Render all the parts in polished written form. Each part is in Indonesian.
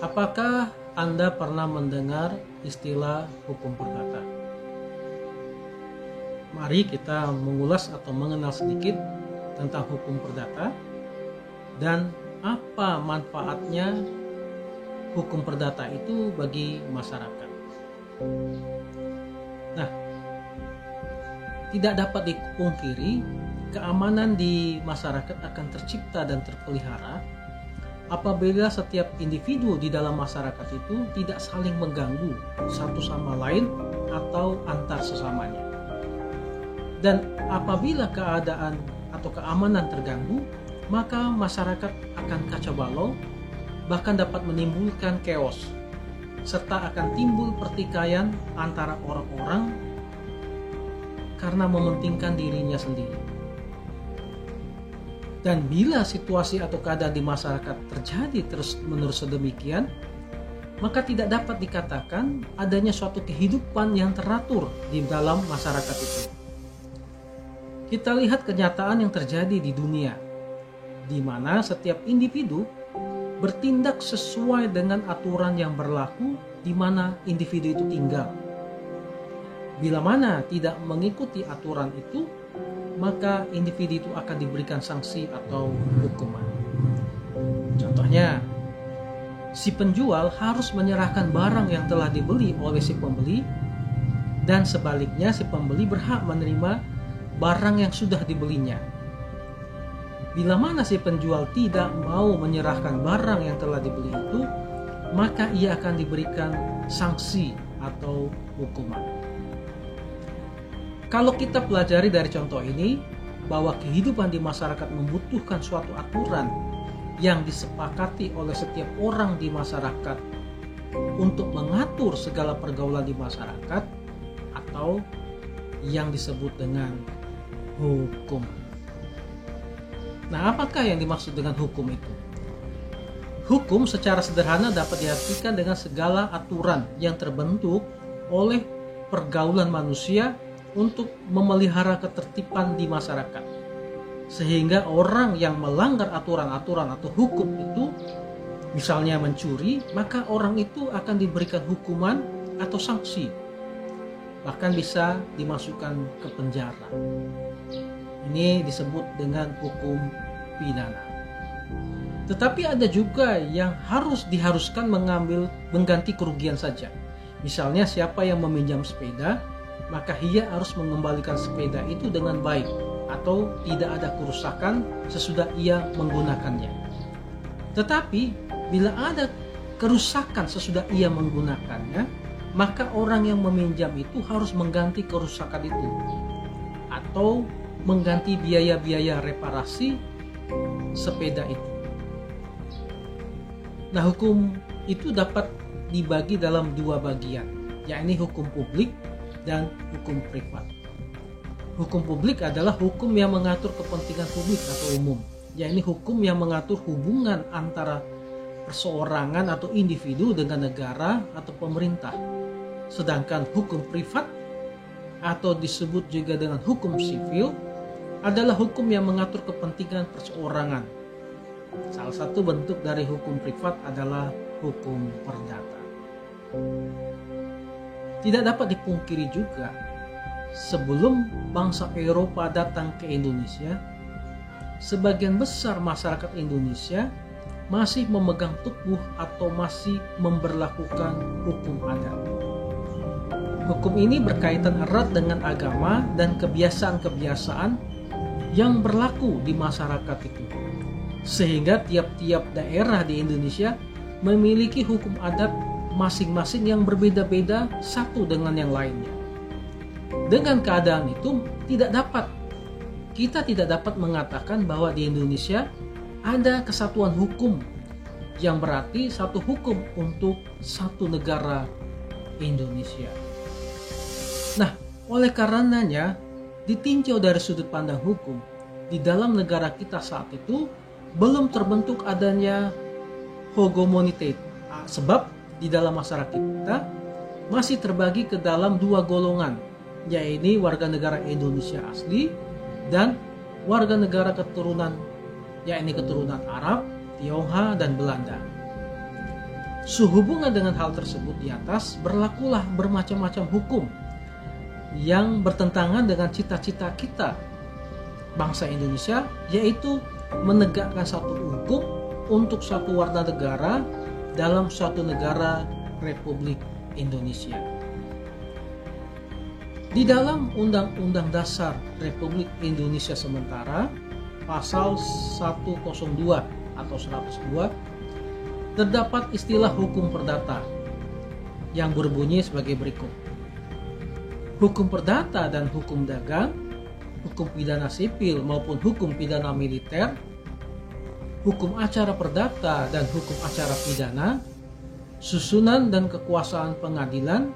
Apakah Anda pernah mendengar istilah hukum perdata? Mari kita mengulas atau mengenal sedikit tentang hukum perdata dan apa manfaatnya hukum perdata itu bagi masyarakat. Nah, tidak dapat dipungkiri keamanan di masyarakat akan tercipta dan terpelihara apabila setiap individu di dalam masyarakat itu tidak saling mengganggu satu sama lain atau antar sesamanya. Dan apabila keadaan atau keamanan terganggu, maka masyarakat akan kacau balau, bahkan dapat menimbulkan chaos, serta akan timbul pertikaian antara orang-orang karena mementingkan dirinya sendiri. Dan bila situasi atau keadaan di masyarakat terjadi terus-menerus sedemikian, maka tidak dapat dikatakan adanya suatu kehidupan yang teratur di dalam masyarakat itu. Kita lihat kenyataan yang terjadi di dunia, di mana setiap individu bertindak sesuai dengan aturan yang berlaku di mana individu itu tinggal. Bila mana tidak mengikuti aturan itu, maka individu itu akan diberikan sanksi atau hukuman. Contohnya, si penjual harus menyerahkan barang yang telah dibeli oleh si pembeli, dan sebaliknya si pembeli berhak menerima barang yang sudah dibelinya. Bila mana si penjual tidak mau menyerahkan barang yang telah dibeli itu, maka ia akan diberikan sanksi atau hukuman. Kalau kita pelajari dari contoh ini, bahwa kehidupan di masyarakat membutuhkan suatu aturan yang disepakati oleh setiap orang di masyarakat untuk mengatur segala pergaulan di masyarakat, atau yang disebut dengan hukum. Nah, apakah yang dimaksud dengan hukum itu? Hukum secara sederhana dapat diartikan dengan segala aturan yang terbentuk oleh pergaulan manusia untuk memelihara ketertiban di masyarakat, sehingga orang yang melanggar aturan-aturan atau hukum itu, misalnya mencuri, maka orang itu akan diberikan hukuman atau sanksi, bahkan bisa dimasukkan ke penjara. Ini disebut dengan hukum pidana. Tetapi ada juga yang diharuskan mengganti kerugian saja. Misalnya siapa yang meminjam sepeda, maka ia harus mengembalikan sepeda itu dengan baik atau tidak ada kerusakan sesudah ia menggunakannya. Tetapi bila ada kerusakan sesudah ia menggunakannya, maka orang yang meminjam itu harus mengganti kerusakan itu atau mengganti biaya-biaya reparasi sepeda itu. Nah, hukum itu dapat dibagi dalam dua bagian, yakni hukum publik dan hukum privat. Hukum publik adalah hukum yang mengatur kepentingan publik atau umum, yakni hukum yang mengatur hubungan antara perseorangan atau individu dengan negara atau pemerintah. Sedangkan hukum privat atau disebut juga dengan hukum sivil adalah hukum yang mengatur kepentingan perseorangan. Salah satu bentuk dari hukum privat adalah hukum perdata. Tidak dapat dipungkiri juga, sebelum bangsa Eropa datang ke Indonesia, sebagian besar masyarakat Indonesia masih memegang teguh atau masih memberlakukan hukum adat. Hukum ini berkaitan erat dengan agama dan kebiasaan-kebiasaan yang berlaku di masyarakat itu. Sehingga tiap-tiap daerah di Indonesia memiliki hukum adat masing-masing yang berbeda-beda satu dengan yang lainnya. Dengan keadaan itu kita tidak dapat mengatakan bahwa di Indonesia ada kesatuan hukum yang berarti satu hukum untuk satu negara Indonesia. Nah, oleh karenanya ditinjau dari sudut pandang hukum, di dalam negara kita saat itu belum terbentuk adanya hegemonitet, sebab di dalam masyarakat kita masih terbagi ke dalam dua golongan, yaitu warga negara Indonesia asli dan warga negara keturunan, yakni keturunan Arab, Tionghoa, dan Belanda. Sehubungan dengan hal tersebut di atas, berlakulah bermacam-macam hukum yang bertentangan dengan cita-cita kita bangsa Indonesia, yaitu menegakkan satu hukum untuk suatu warga negara dalam suatu negara Republik Indonesia. Di dalam Undang-Undang Dasar Republik Indonesia sementara, pasal 102 atau 102, terdapat istilah hukum perdata yang berbunyi sebagai berikut. Hukum perdata dan hukum dagang, hukum pidana sipil maupun hukum pidana militer, hukum acara perdata dan hukum acara pidana, susunan dan kekuasaan pengadilan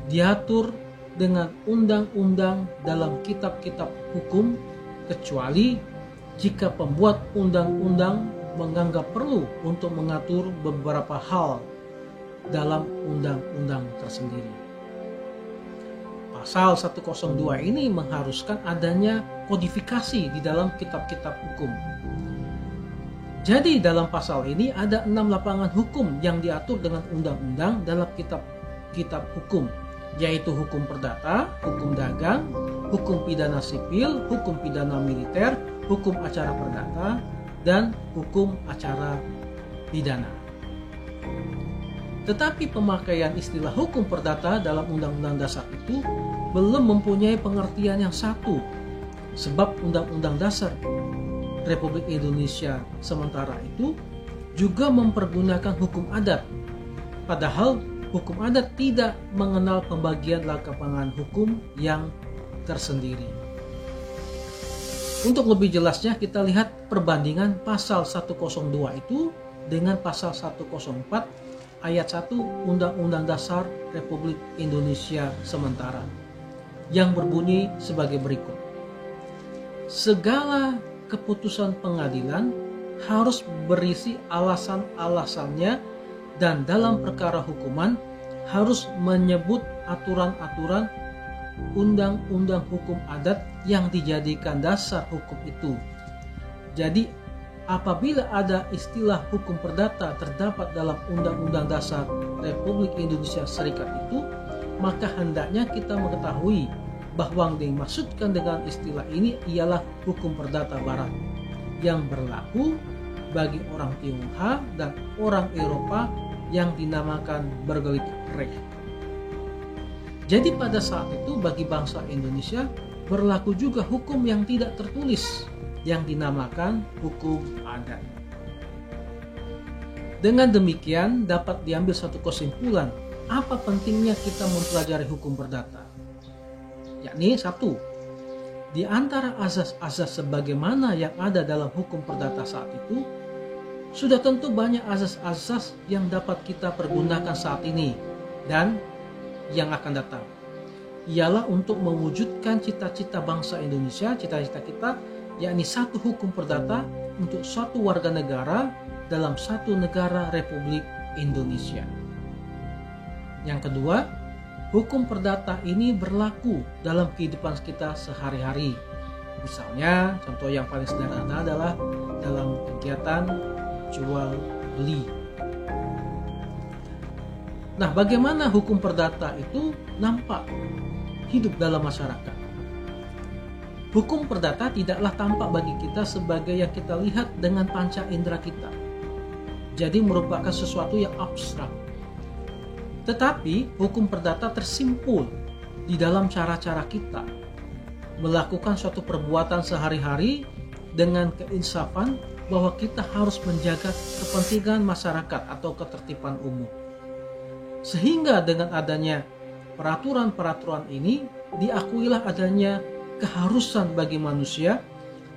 diatur dengan undang-undang dalam kitab-kitab hukum, kecuali jika pembuat undang-undang menganggap perlu untuk mengatur beberapa hal dalam undang-undang tersendiri. Pasal 102 ini mengharuskan adanya kodifikasi di dalam kitab-kitab hukum. Jadi dalam pasal ini ada 6 lapangan hukum yang diatur dengan undang-undang dalam kitab-kitab hukum, yaitu hukum perdata, hukum dagang, hukum pidana sipil, hukum pidana militer, hukum acara perdata, dan hukum acara pidana. Tetapi pemakaian istilah hukum perdata dalam Undang-Undang Dasar itu belum mempunyai pengertian yang satu, sebab Undang-Undang Dasar Republik Indonesia sementara itu juga mempergunakan hukum adat, padahal hukum adat tidak mengenal pembagian lapangan hukum yang tersendiri. Untuk lebih jelasnya kita lihat perbandingan pasal 102 itu dengan pasal 104 ayat 1 Undang-Undang Dasar Republik Indonesia sementara yang berbunyi sebagai berikut. Segala keputusan pengadilan harus berisi alasan-alasannya dan dalam perkara hukuman harus menyebut aturan-aturan undang-undang hukum adat yang dijadikan dasar hukum itu. Jadi apabila ada istilah hukum perdata terdapat dalam Undang-Undang Dasar Republik Indonesia Serikat itu, maka hendaknya kita mengetahui bahwa yang dimaksudkan dengan istilah ini ialah hukum perdata Barat yang berlaku bagi orang Tionghoa dan orang Eropa yang dinamakan Bürgerlich Recht. Jadi pada saat itu bagi bangsa Indonesia berlaku juga hukum yang tidak tertulis yang dinamakan hukum adat. Dengan demikian dapat diambil satu kesimpulan apa pentingnya kita mempelajari hukum perdata. Yakni satu, di antara azas-azas sebagaimana yang ada dalam hukum perdata saat itu, sudah tentu banyak azas-azas yang dapat kita pergunakan saat ini dan yang akan datang. Ialah untuk mewujudkan cita-cita bangsa Indonesia, cita-cita kita, yakni satu hukum perdata untuk suatu warga negara dalam satu negara Republik Indonesia. Yang kedua, hukum perdata ini berlaku dalam kehidupan kita sehari-hari. Misalnya, contoh yang paling sederhana adalah dalam kegiatan jual beli. Nah, bagaimana hukum perdata itu nampak hidup dalam masyarakat? Hukum perdata tidaklah tampak bagi kita sebagai yang kita lihat dengan panca indera kita. Jadi merupakan sesuatu yang abstrak. Tetapi hukum perdata tersimpul di dalam cara-cara kita melakukan suatu perbuatan sehari-hari dengan keinsafan bahwa kita harus menjaga kepentingan masyarakat atau ketertiban umum. Sehingga dengan adanya peraturan-peraturan ini diakuilah adanya keharusan bagi manusia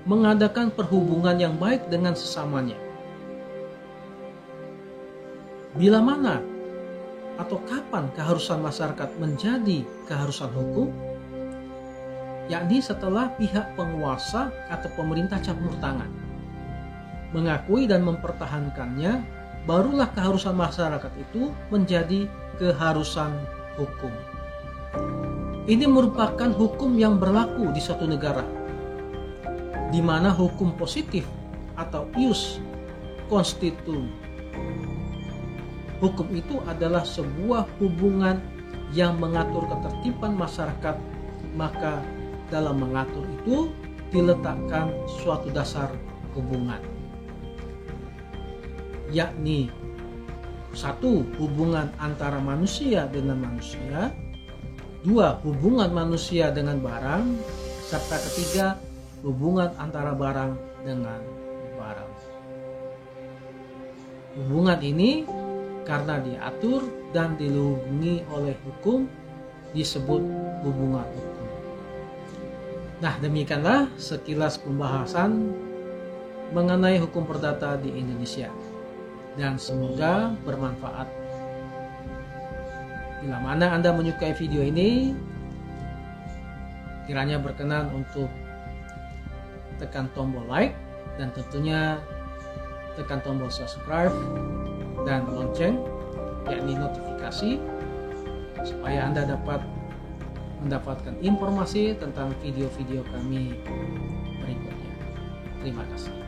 mengadakan perhubungan yang baik dengan sesamanya. Bila mana atau kapan keharusan masyarakat menjadi keharusan hukum? Yakni setelah pihak penguasa atau pemerintah campur tangan mengakui dan mempertahankannya, barulah keharusan masyarakat itu menjadi keharusan hukum. Ini merupakan hukum yang berlaku di suatu negara, di mana hukum positif atau ius constitutum Hukum itu adalah sebuah hubungan yang mengatur ketertiban masyarakat, maka dalam mengatur itu diletakkan suatu dasar hubungan, yakni 1. Hubungan antara manusia dengan manusia, 2. Hubungan manusia dengan barang, serta ketiga, hubungan antara barang dengan barang. Hubungan ini karena diatur dan dilindungi oleh hukum disebut hubungan hukum. Nah, demikianlah sekilas pembahasan mengenai hukum perdata di Indonesia, dan semoga bermanfaat. Bila mana Anda menyukai video ini, kiranya berkenan untuk tekan tombol like dan tentunya tekan tombol subscribe dan lonceng, yakni notifikasi, supaya Anda dapat mendapatkan informasi tentang video-video kami berikutnya. Terima kasih.